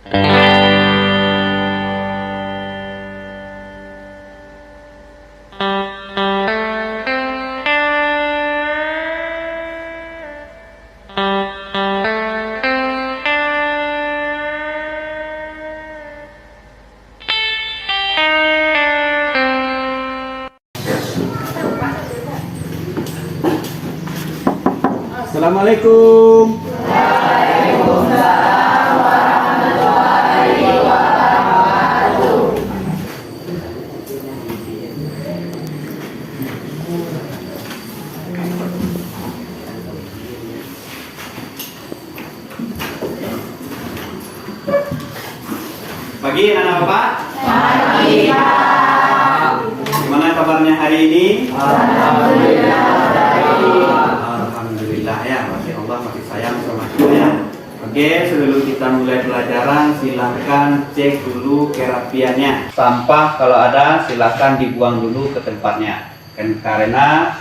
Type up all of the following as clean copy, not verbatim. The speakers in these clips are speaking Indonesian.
Assalamualaikum. Waalaikumsalam warahmatullahi wabarakatuh. Pagi anak bapak. Pagi Pak. Gimana kabarnya hari ini? Alhamdulillah baik. Alhamdulillah ya, masya Allah masih sayang sama kita ya. Oke, sebelum kita mulai pelajaran silahkan cek dulu kerapiannya. Sampah kalau ada silahkan dibuang dulu ke tempatnya. Karena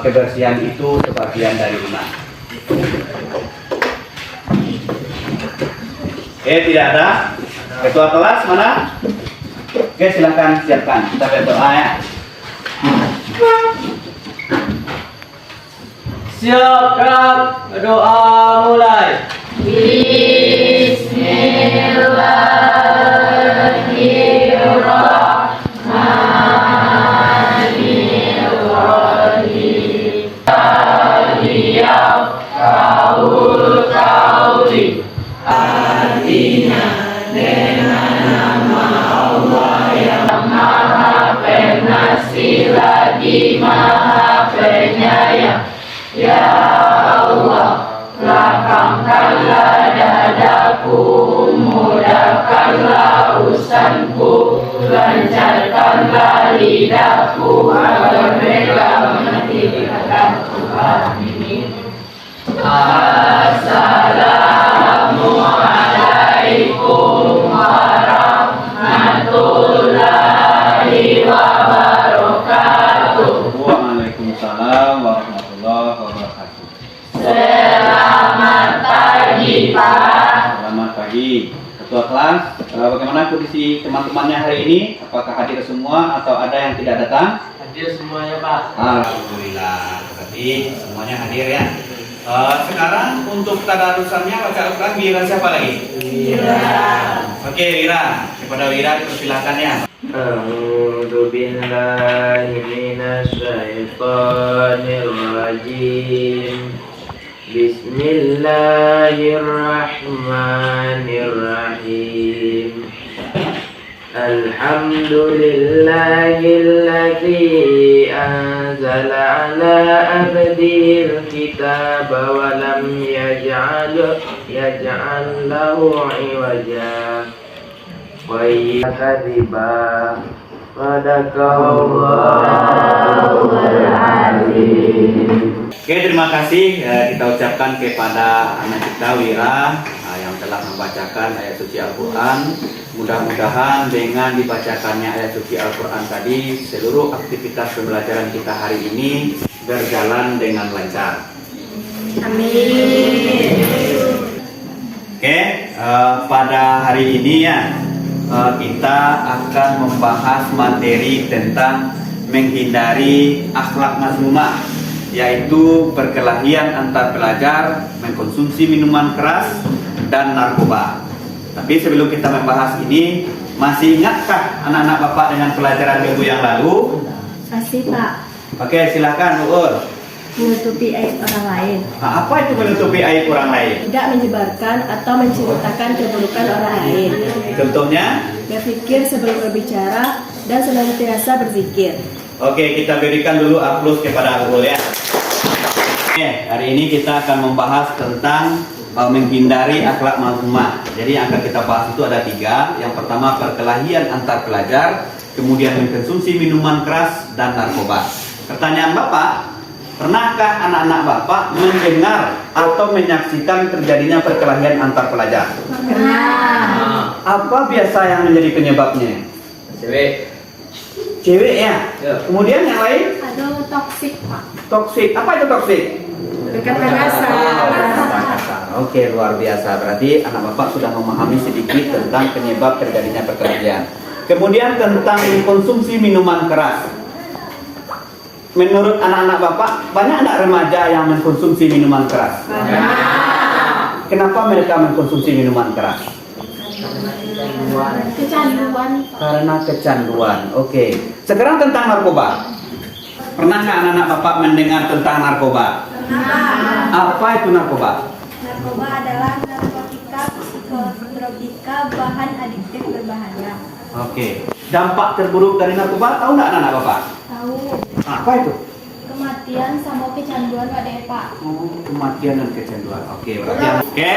kebersihan itu sebagian dari iman. Tidak ada. Ketua kelas mana? Oke, silahkan siapkan. Kita berdoa ya. Siapkan doa mulai. Artinya dengan nama Allah yang Maha Pengasih lagi Maha Penyayang. Ya Allah, lapangkanlah dadaku, mudahkanlah urusanku, lancarkanlah lidahku agar mereka mengerti kata-kata Tuhan ini. Assalamualaikum warahmatullahi wabarakatuh. Waalaikumsalam warahmatullahi wabarakatuh. Selamat pagi Pak. Selamat pagi. Ketua kelas, bagaimana kondisi teman-temannya hari ini? Apakah hadir semua atau ada yang tidak datang? Hadir semuanya Pak. Alhamdulillah, berarti semuanya hadir ya. Sekarang untuk tadarusannya baca Al-Quran Wira siapa lagi? Wira. Oke, Wira. Kepada Wira dipersilakan ya. A'udzu billahi minasyaitonir rajim. Bismillahirrahmanirrahim. Alhamdulillahilladzi anzala ala abdihil kitaba wa lam yaj'al lahu iwaja wa yakdziba sadaqallahul azim. Oke, terima kasih kita ucapkan kepada anak kita Wira yang telah membacakan ayat suci Al-Quran. Mudah-mudahan dengan dibacakannya ayat suci Al-Quran tadi, seluruh aktivitas pembelajaran kita hari ini berjalan dengan lancar. Amin. Oke, pada hari ini ya kita akan membahas materi tentang menghindari akhlak mazmumah, yaitu perkelahian antar pelajar, mengkonsumsi minuman keras, dan narkoba. Tapi sebelum kita membahas ini, masih ingatkah anak-anak Bapak dengan pelajaran minggu yang lalu? Masih Pak, Oke, silakan Uur. menutupi aib orang lain, Nah, apa itu menutupi aib orang lain? tidak menyebarkan atau menceritakan keburukan orang lain, Contohnya? berpikir sebelum berbicara, dan senantiasa berzikir. Oke, kita berikan dulu aplaus kepada Uur ya. Oke, hari ini kita akan membahas tentang menghindari akhlak mazmumah. Jadi yang akan kita bahas itu ada 3. Yang pertama perkelahian antar pelajar, kemudian mengkonsumsi minuman keras dan narkoba. Pertanyaan Bapak, pernahkah anak-anak Bapak mendengar atau menyaksikan terjadinya perkelahian antar pelajar? Pernah. Apa biasa yang menjadi penyebabnya? Cewek. Cewek ya? Ya. Kemudian yang lain? Ada toksik Pak, Toksik. Apa itu toksik? berkata kasar. Oke, luar biasa. Berarti anak Bapak sudah memahami sedikit sedikit tentang penyebab terjadinya perkelahian. Kemudian tentang konsumsi minuman keras. Menurut anak-anak Bapak, banyak anak remaja yang mengkonsumsi minuman keras? Kenapa mereka mengkonsumsi minuman keras? Kecanduan. Karena kecanduan. Oke. Sekarang tentang narkoba. Pernahkah anak-anak Bapak mendengar tentang narkoba? Apa itu narkoba? Narkoba adalah narkotika psikotropika bahan adiktif berbahaya. Oke. Dampak terburuk dari narkoba tahu nggak anak-anak Bapak? Tahu Apa itu? kematian sama kecanduan Pak Pak. Oh, kematian dan kecanduan. Oke, berarti oke.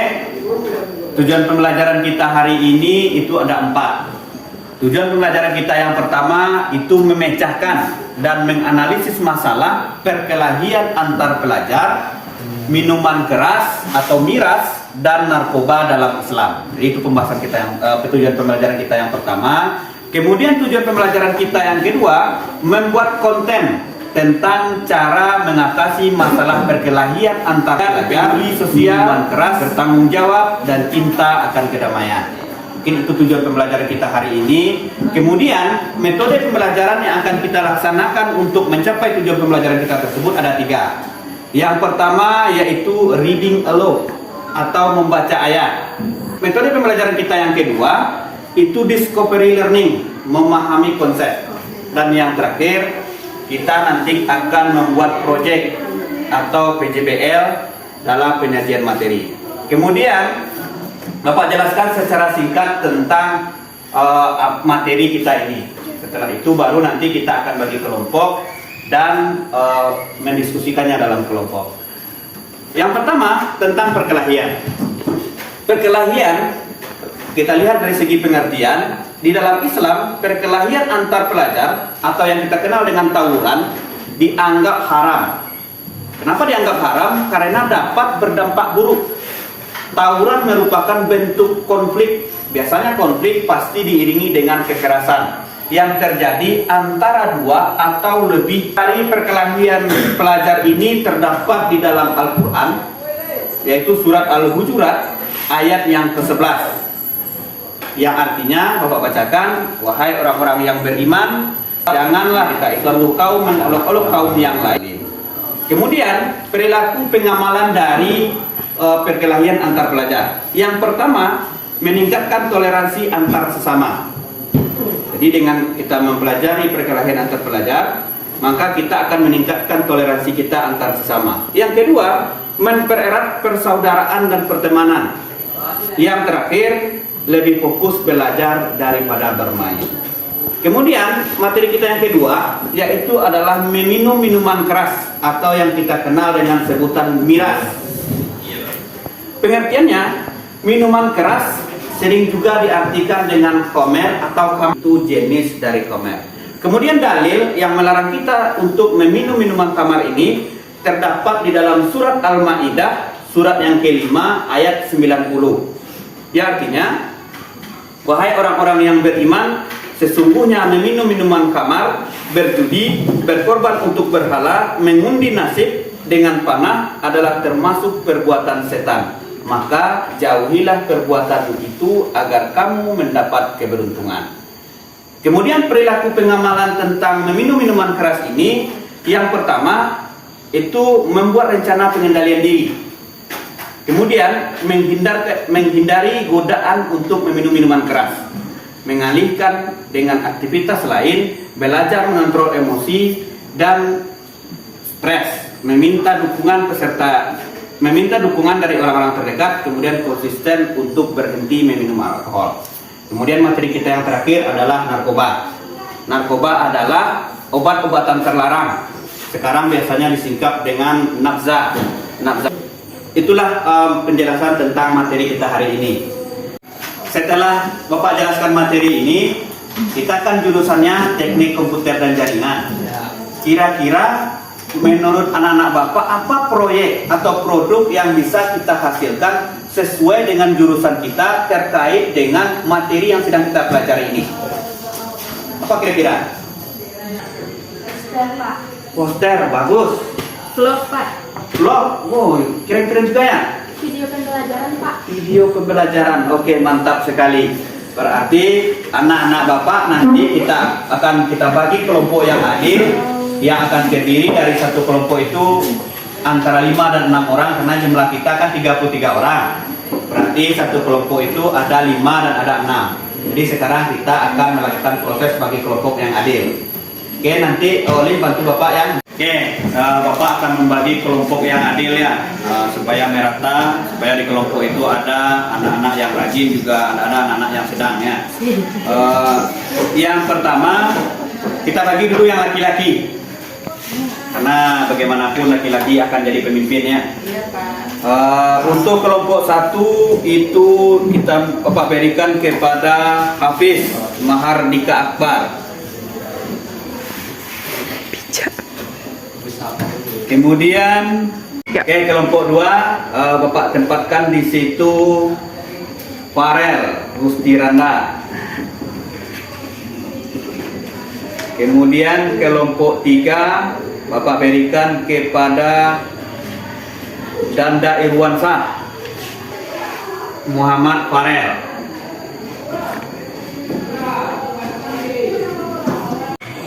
Tujuan pembelajaran kita hari ini itu ada 4. Tujuan pembelajaran kita yang pertama itu memecahkan dan menganalisis masalah perkelahian antar pelajar, minuman keras atau miras, dan narkoba dalam Islam. Jadi itu pembahasan kita yang tujuan pembelajaran kita yang pertama. Kemudian tujuan pembelajaran kita yang kedua membuat konten tentang cara mengatasi masalah perkelahian antar pelajar, sosial, minuman keras, bertanggung jawab, dan cinta akan kedamaian. Mungkin itu tujuan pembelajaran kita hari ini. Kemudian metode pembelajaran yang akan kita laksanakan untuk mencapai tujuan pembelajaran kita tersebut ada 3. Yang pertama yaitu reading aloud atau membaca ayat. Metode pembelajaran kita yang kedua itu discovery learning, memahami konsep. Dan yang terakhir kita nanti akan membuat proyek atau PJBL dalam penyajian materi. Kemudian Bapak jelaskan secara singkat tentang materi kita ini. Setelah itu baru nanti kita akan bagi kelompok dan mendiskusikannya dalam kelompok. Yang pertama tentang perkelahian. Perkelahian kita lihat dari segi pengertian. Di dalam Islam, perkelahian antar pelajar atau yang kita kenal dengan tawuran dianggap haram. Kenapa dianggap haram? Karena dapat berdampak buruk. Tawuran merupakan bentuk konflik. Biasanya konflik pasti diiringi dengan kekerasan yang terjadi antara 2 atau lebih. Dari perkelahian pelajar ini terdapat di dalam Al-Quran, yaitu surat Al-Hujurat ayat yang ke-11. Yang artinya Bapak bacakan, wahai orang-orang yang beriman, janganlah suatu kaum mengolok-olok kaum yang lain. Kemudian perilaku pengamalan dari perkelahian antar pelajar. Yang pertama, meningkatkan toleransi antar sesama. Jadi dengan kita mempelajari perkelahian antar pelajar, maka kita akan meningkatkan toleransi kita antar sesama. Yang kedua, mempererat persaudaraan dan pertemanan. Yang terakhir, lebih fokus belajar daripada bermain. Kemudian materi kita yang kedua yaitu adalah meminum minuman keras atau yang kita kenal dengan sebutan miras. Pengertiannya, minuman keras sering juga diartikan dengan khamr atau itu jenis dari khamr. Kemudian dalil yang melarang kita untuk meminum minuman khamr ini terdapat di dalam surat Al-Maidah surat yang ke-5 ayat 90. Ya, artinya, wahai orang-orang yang beriman, sesungguhnya meminum minuman khamar, berjudi, berkorban untuk berhala, mengundi nasib dengan panah adalah termasuk perbuatan setan. Maka jauhilah perbuatan itu agar kamu mendapat keberuntungan. Kemudian perilaku pengamalan tentang meminum minuman keras ini, yang pertama itu membuat rencana pengendalian diri. Kemudian menghindari godaan untuk meminum minuman keras, mengalihkan dengan aktivitas lain, belajar mengontrol emosi dan stres, meminta dukungan dari orang-orang terdekat, kemudian konsisten untuk berhenti meminum alkohol. Kemudian materi kita yang terakhir adalah narkoba. Narkoba adalah obat-obatan terlarang. Sekarang biasanya disingkat dengan nafza. Itulah penjelasan tentang materi kita hari ini. Setelah Bapak jelaskan materi ini, kita kan jurusannya teknik komputer dan jaringan. Kira-kira menurut anak-anak Bapak, apa proyek atau produk yang bisa kita hasilkan sesuai dengan jurusan kita terkait dengan materi yang sedang kita pelajari ini? Apa kira-kira? Poster Pak. Poster, bagus. Vlog Pak. Vlog, wow, keren-keren juga ya. video pembelajaran, Pak. Video pembelajaran, oke, mantap sekali. Berarti anak-anak Bapak nanti kita bagi kelompok yang adil, yang akan terdiri dari satu kelompok itu antara 5 dan 6 orang, karena jumlah kita kan 33 orang. Berarti satu kelompok itu ada 5 dan ada 6. Jadi sekarang kita akan melakukan proses bagi kelompok yang adil. Oke, nanti Oli bantu Bapak yang. Oke, Bapak akan membagi kelompok yang adil ya, supaya merata, supaya di kelompok itu ada anak-anak yang rajin juga ada anak-anak yang sedang ya. Yang pertama kita bagi dulu yang laki-laki, karena bagaimanapun laki-laki akan jadi pemimpinnya. Untuk kelompok 1 itu kita Bapak berikan kepada Hafiz Mahardika Akbar. Kemudian kelompok 2 Bapak tempatkan di situ Farel Rustiranda. Kemudian kelompok 3 Bapak berikan kepada Danda Irwansah Muhammad Farel.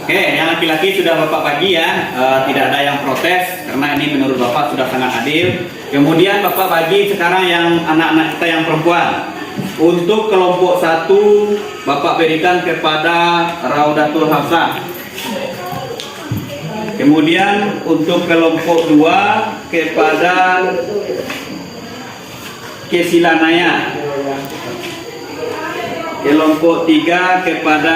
Oke, yang laki-laki sudah Bapak bagi ya, tidak ada yang protes karena ini menurut Bapak sudah sangat adil. Kemudian Bapak bagi sekarang yang anak-anak kita yang perempuan. Untuk kelompok 1 Bapak berikan kepada Raudatul Hafsah. Kemudian untuk kelompok 2 kepada Kesilanaya. Kelompok 3 kepada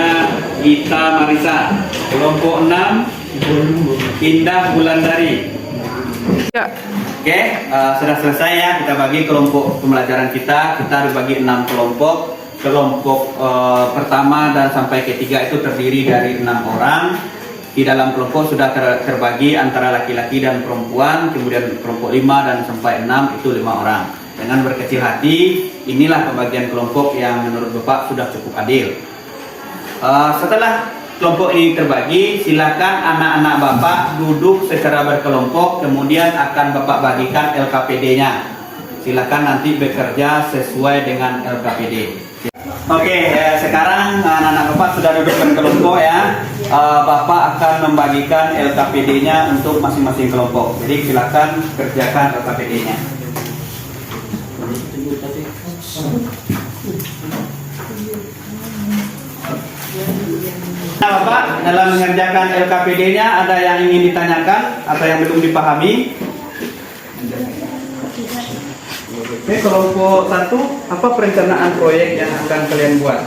Gita Marisa. Kelompok 6 Indah Wulandari. Oke, sudah selesai ya, kita bagi kelompok pembelajaran kita. Kita dibagi 6 kelompok. Kelompok pertama dan sampai ketiga itu terdiri dari 6 orang. Di dalam kelompok sudah terbagi antara laki-laki dan perempuan. Kemudian kelompok 5 dan sampai 6 itu 5 orang. Dengan berkecil hati, inilah pembagian kelompok yang menurut Bapak sudah cukup adil. Setelah kelompok ini terbagi, silakan anak-anak Bapak duduk secara berkelompok, kemudian akan Bapak bagikan LKPD-nya. Silakan nanti bekerja sesuai dengan LKPD. Oke, sekarang anak-anak Bapak sudah duduk berkelompok ya. Bapak akan membagikan LKPD-nya untuk masing-masing kelompok. Jadi silakan kerjakan LKPD-nya. Nah Bapak, dalam mengerjakan LKPD-nya ada yang ingin ditanyakan atau yang belum dipahami? Oke, kelompok 1, apa perencanaan proyek yang akan kalian buat?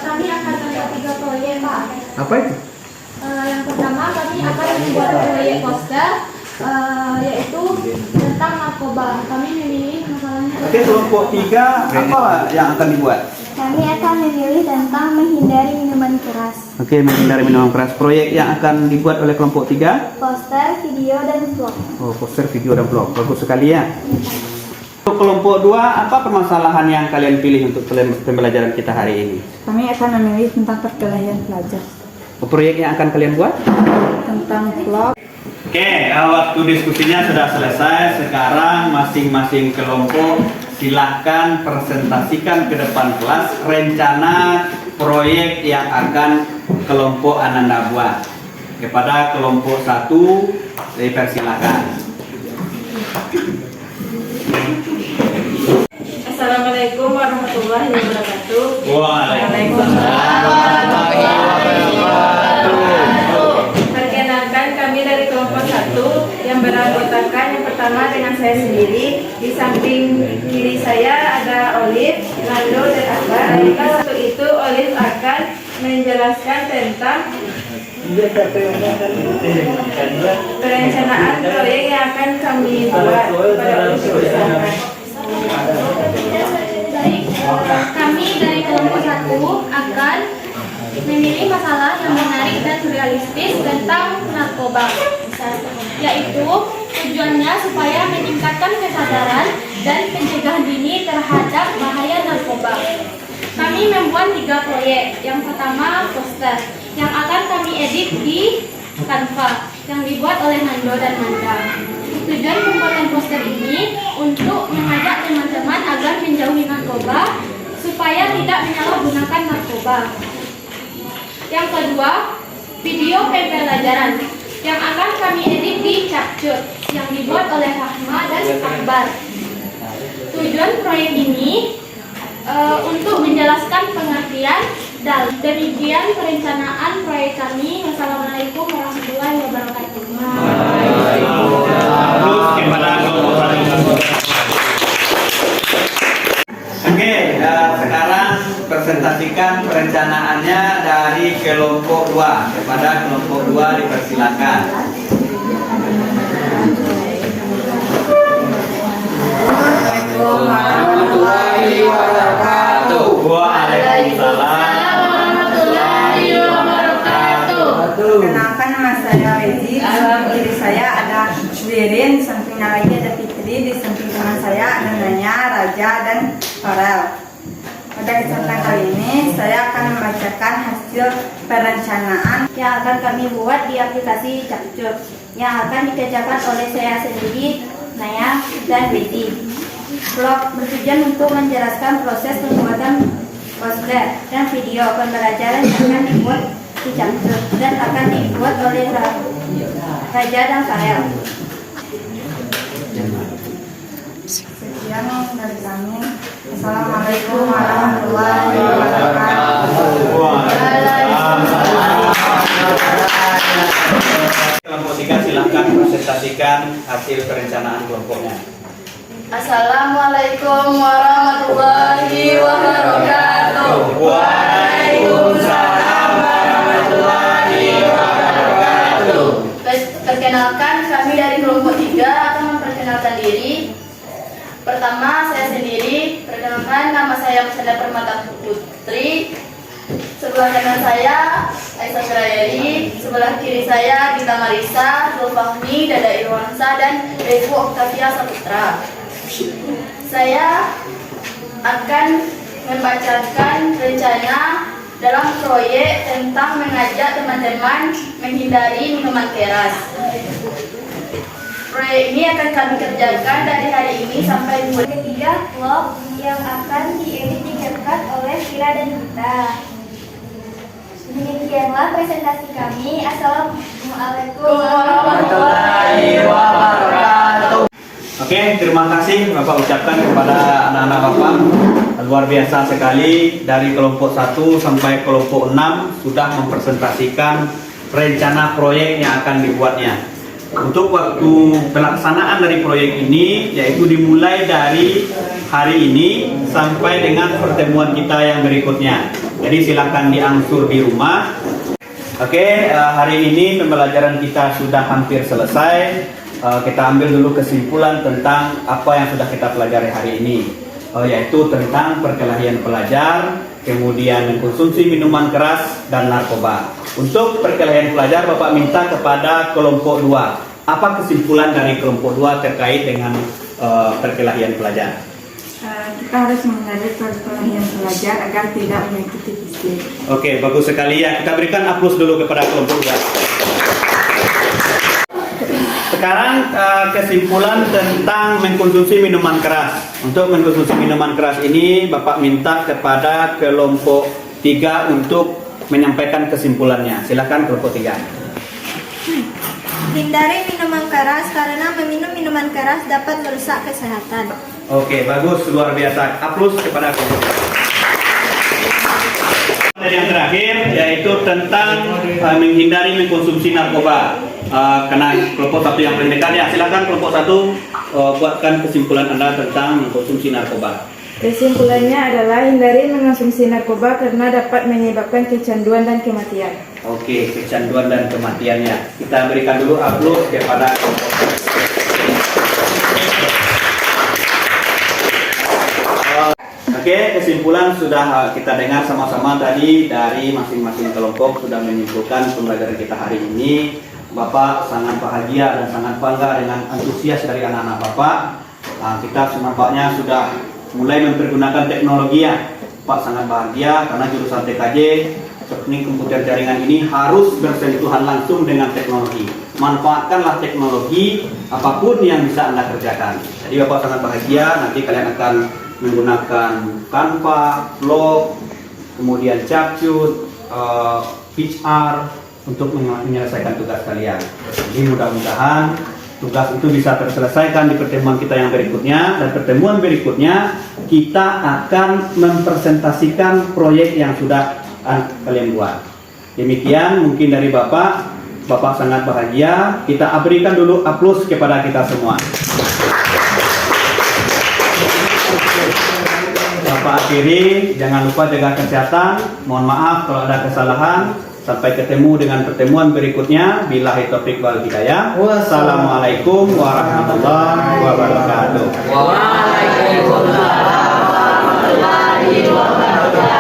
Kami akan membuat 3 proyek, Pak. Apa itu? Yang pertama kami akan membuat proyek poster, yaitu tentang narkoba. Kami memilih masalahnya. Oke, kelompok 3, apa yang akan dibuat? Kami akan memilih tentang menghindari minuman keras. Oke, menghindari minuman keras. Proyek yang akan dibuat oleh kelompok 3? Poster, video, dan vlog. Oh, poster, video, dan vlog. Bagus sekali ya. Untuk kelompok 2, apa permasalahan yang kalian pilih untuk pembelajaran kita hari ini? Kami akan memilih tentang perkelahian pelajar. Proyek yang akan kalian buat? Tentang vlog. Oke, waktu diskusinya sudah selesai. Sekarang masing-masing kelompok silahkan presentasikan ke depan kelas rencana proyek yang akan kelompok Ananda buat. Kepada kelompok 1, dipersilakan. Assalamualaikum warahmatullahi wabarakatuh. Perkenalkan, kami dari kelompok 1 yang beranggotakan yang pertama dengan saya sendiri. Di samping kiri saya ada Olive, Lando, dan Akbar. Satu itu Olive akan menjelaskan tentang perencanaan proyek yang akan kami buat pada Olive. Kami dari kelompok 1 akan memilih masalah yang menarik dan realistis tentang narkoba, yaitu tujuannya supaya meningkatkan kesadaran dan pencegahan dini terhadap bahaya narkoba. Kami membuat 3 proyek. Yang pertama poster yang akan kami edit di Canva yang dibuat oleh Nando dan Manda. Tujuan pembuatan poster ini untuk mengajak teman-teman agar menjauhi narkoba supaya tidak menyalahgunakan narkoba. Yang kedua, video pembelajaran yang akan kami edit di Capcut yang dibuat oleh Rahma dan Akbar. Tujuan proyek ini untuk menjelaskan pengertian dan demikian perencanaan proyek kami. Wassalamualaikum warahmatullahi wabarakatuh. Terus kepada kelompok satu. Oke, sekarang presentasikan perencanaannya dari kelompok 2. Kepada kelompok 2 dipersilakan. Warahmatullahi wabarakatuh. Waalaikumsalam warahmatullahi wabarakatuh. Perkenalkan, nama saya Rezi. Di samping diri saya ada Wirin, di sampingnya lagi ada Fitri, di samping teman saya ada Nanya, Raja, dan Farel. Pada kesempatan kali ini saya akan membacakan hasil perencanaan Yang akan kami buat di aplikasi Capcut yang akan dikerjakan oleh saya sendiri, Naya, dan Betty. Vlog bertujuan untuk menjelaskan proses pembuatan poster dan video pembelajaran yang akan dibuat di Capcut dan akan dibuat oleh Raja dan Farel. Sekian dari kami. Assalamualaikum warahmatullahi wabarakatuh. Kelompok 3 silakan presentasikan hasil perencanaan kelompoknya. Assalamualaikum warahmatullahi wabarakatuh. Waalaikumsalam warahmatullahi wabarakatuh. Perkenalkan, kami dari kelompok 3 akan memperkenalkan diri. Pertama, saya sendiri. Perkenalkan, nama saya Musada Permata Putri. Sebelah kanan saya Aisyah Surayari, sebelah kiri saya Gita Marisa, Zulfahmi, Dada Irwansa, dan Rezu Oktavia Saputra. Saya akan membacakan rencana dalam proyek tentang mengajak teman-teman menghindari minuman keras. Proyek ini akan kami kerjakan dari hari ini sampai Ketiga, vlog yang akan diedit dikerjakan oleh Kira dan Gita. Demikianlah presentasi kami. Assalamualaikum warahmatullahi wabarakatuh. Oke, terima kasih Bapak ucapkan kepada anak-anak Bapak. Luar biasa sekali, dari kelompok 1 sampai kelompok 6 sudah mempresentasikan rencana proyek yang akan dibuatnya. Untuk waktu pelaksanaan dari proyek ini yaitu dimulai dari hari ini sampai dengan pertemuan kita yang berikutnya. Jadi silakan diangsur di rumah. Oke, hari ini pembelajaran kita sudah hampir selesai. Kita ambil dulu kesimpulan tentang apa yang sudah kita pelajari hari ini, yaitu tentang perkelahian pelajar, kemudian mengkonsumsi minuman keras dan narkoba. Untuk perkelahian pelajar, Bapak minta kepada kelompok 2. Apa kesimpulan dari kelompok 2 terkait dengan perkelahian pelajar? Kita harus menghindari perkelahian pelajar agar tidak menyakiti fisik. Oke, bagus sekali ya. Kita berikan aplaus dulu kepada kelompok 2. Sekarang kesimpulan tentang mengkonsumsi minuman keras. Untuk mengkonsumsi minuman keras ini Bapak minta kepada kelompok 3 untuk menyampaikan kesimpulannya. Silakan kelompok 3. Hindari minuman keras karena meminum minuman keras dapat merusak kesehatan. Oke, bagus, luar biasa. Aplaus kepada kelompok 3. Yang terakhir yaitu tentang menghindari mengkonsumsi narkoba. Karena kelompok 1 yang paling dekat ya, silakan kelompok 1 buatkan kesimpulan Anda tentang mengkonsumsi narkoba. Kesimpulannya adalah hindari mengonsumsi narkoba karena dapat menyebabkan kecanduan dan kematian. Oke, kecanduan dan kematiannya. Kita berikan dulu aplaus kepada kelompok 1. Oke, kesimpulan sudah kita dengar sama-sama tadi dari masing-masing kelompok sudah menyimpulkan pembelajaran kita hari ini. Bapak sangat bahagia dan sangat bangga dengan antusias dari anak-anak Bapak. Kita nampaknya sudah mulai mempergunakan teknologi ya. Pak sangat bahagia karena jurusan TKJ teknik komputer jaringan ini harus bersentuhan langsung dengan teknologi. Manfaatkanlah teknologi apapun yang bisa Anda kerjakan. Jadi Bapak sangat bahagia nanti kalian akan menggunakan Canva, Vlog, kemudian Capcut, PitchR untuk menyelesaikan tugas kalian. Jadi mudah-mudahan tugas itu bisa terselesaikan di pertemuan kita yang berikutnya, dan pertemuan berikutnya kita akan mempresentasikan proyek yang sudah kalian buat. Demikian mungkin dari Bapak sangat bahagia. Kita berikan dulu aplaus kepada kita semua. Bapak akhiri, jangan lupa jaga kesehatan. Mohon maaf kalau ada kesalahan. Sampai ketemu dengan pertemuan berikutnya. Billahi taufiq wal hidayah. Wassalamualaikum warahmatullahi wabarakatuh. Waalaikumsalam warahmatullahi wabarakatuh.